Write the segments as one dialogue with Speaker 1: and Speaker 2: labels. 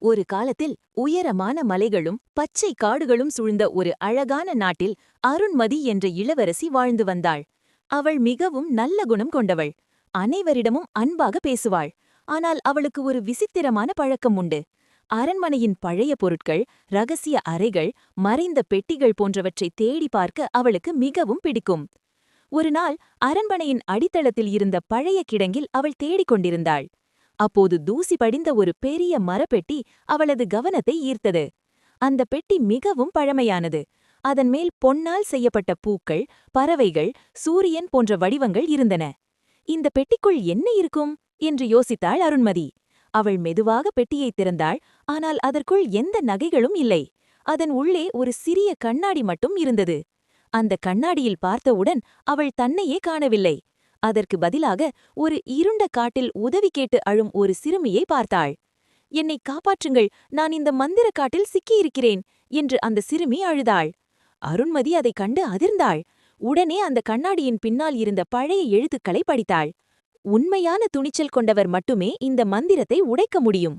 Speaker 1: ஒரு காலத்தில் உயரமான மலைகளும் பச்சை காடுகளும் சூழ்ந்த ஒரு அழகான நாட்டில் அருண்மதி என்ற இளவரசி வாழ்ந்து வந்தாள். அவள் மிகவும் நல்ல குணம் கொண்டவள். அனைவரிடமும் அன்பாக பேசுவாள். ஆனால் அவளுக்கு ஒரு விசித்திரமான பழக்கம் உண்டு. அரண்மனையின் பழைய பொருட்கள், ரகசிய அறைகள், மறைந்த பெட்டிகள் போன்றவற்றை தேடி பார்க்க அவளுக்கு மிகவும் பிடிக்கும். ஒருநாள் அரண்மனையின் அடித்தளத்தில் இருந்த பழைய கிடங்கில் அவள் தேடிக் கொண்டிருந்தாள். அப்போது தூசி படிந்த ஒரு பெரிய மரப்பெட்டி அவளது கவனத்தை ஈர்த்தது. அந்த பெட்டி மிகவும் பழமையானது. அதன் மேல் பொன்னால் செய்யப்பட்ட பூக்கள், பறவைகள், சூரியன் போன்ற வடிவங்கள் இருந்தன. இந்த பெட்டிக்குள் என்ன இருக்கும் என்று யோசித்தாள் அருண்மதி. அவள் மெதுவாக பெட்டியை திறந்தாள். ஆனால் அதற்குள் எந்த நகைகளும் இல்லை. அதன் உள்ளே ஒரு சிறிய கண்ணாடி மட்டும் இருந்தது. அந்த கண்ணாடியில் பார்த்தவுடன் அவள் தன்னையே காணவில்லை. அதற்கு பதிலாக ஒரு இருண்ட காட்டில் உதவி கேட்டு அழும் ஒரு சிறுமியை பார்த்தாள். என்னை காப்பாற்றுங்கள், நான் இந்த மந்திர காட்டில் சிக்கியிருக்கிறேன் என்று அந்த சிறுமி அழுதாள். அருண்மதி அதைக் கண்டு அதிர்ந்தாள். உடனே அந்த கண்ணாடியின் பின்னால் இருந்த பழைய எழுத்துக்களை படித்தாள். உண்மையான துணிச்சல் கொண்டவர் மட்டுமே இந்த மந்திரத்தை உடைக்க முடியும்.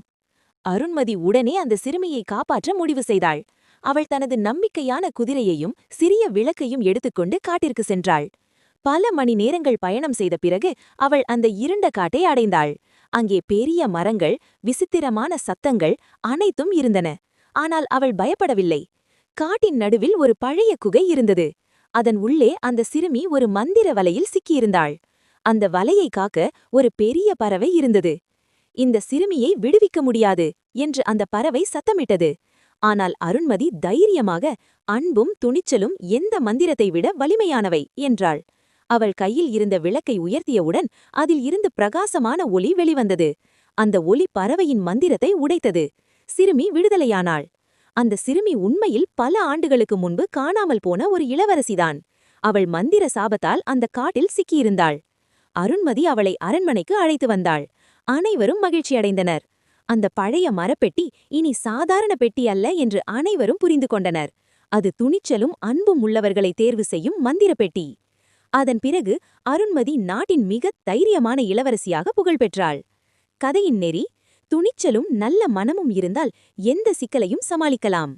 Speaker 1: அருண்மதி உடனே அந்த சிறுமியை காப்பாற்ற முடிவு செய்தாள். அவள் தனது நம்பிக்கையான குதிரையையும் சிறிய விளக்கையும் எடுத்துக்கொண்டு காட்டிற்கு சென்றாள். பல மணி நேரங்கள் பயணம் செய்த பிறகு அவள் அந்த இருண்ட காட்டை அடைந்தாள். அங்கே பெரிய மரங்கள், விசித்திரமான சத்தங்கள் அனைத்தும் இருந்தன. ஆனால் அவள் பயப்படவில்லை. காட்டின் நடுவில் ஒரு பழைய குகை இருந்தது. அதன் உள்ளே அந்த சிறுமி ஒரு மந்திர வலையில் சிக்கியிருந்தாள். அந்த வலையை காக்க ஒரு பெரிய பறவை இருந்தது. இந்த சிறுமியை விடுவிக்க முடியாது என்று அந்த பறவை சத்தமிட்டது. ஆனால் அருண்மதி தைரியமாக, அன்பும் துணிச்சலும் எந்த மந்திரத்தை விட வலிமையானவை என்றாள். அவள் கையில் இருந்த விளக்கை உயர்த்தியவுடன் அதில் இருந்து பிரகாசமான ஒளி வெளிவந்தது. அந்த ஒளி பறவையின் மந்திரத்தை உடைத்தது. சிறுமி விடுதலையானாள். அந்த சிறுமி உண்மையில் பல ஆண்டுகளுக்கு முன்பு காணாமல் போன ஒரு இளவரசிதான். அவள் மந்திர சாபத்தால் அந்த காட்டில் சிக்கியிருந்தாள். அருண்மதி அவளை அரண்மனைக்கு அழைத்து வந்தாள். அனைவரும் மகிழ்ச்சியடைந்தனர். அந்த பழைய மரப்பெட்டி இனி சாதாரண பெட்டி அல்ல என்று அனைவரும் புரிந்து கொண்டனர். அது துணிச்சலும் அன்பும் உள்ளவர்களை தேர்வு செய்யும் மந்திர பெட்டி. அதன் பிறகு அருண்மதி நாட்டின் மிகத் தைரியமான இளவரசியாக புகழ்பெற்றாள். கதையின் நெறி: துணிச்சலும் நல்ல மனமும் இருந்தால் எந்த சிக்கலையும் சமாளிக்கலாம்.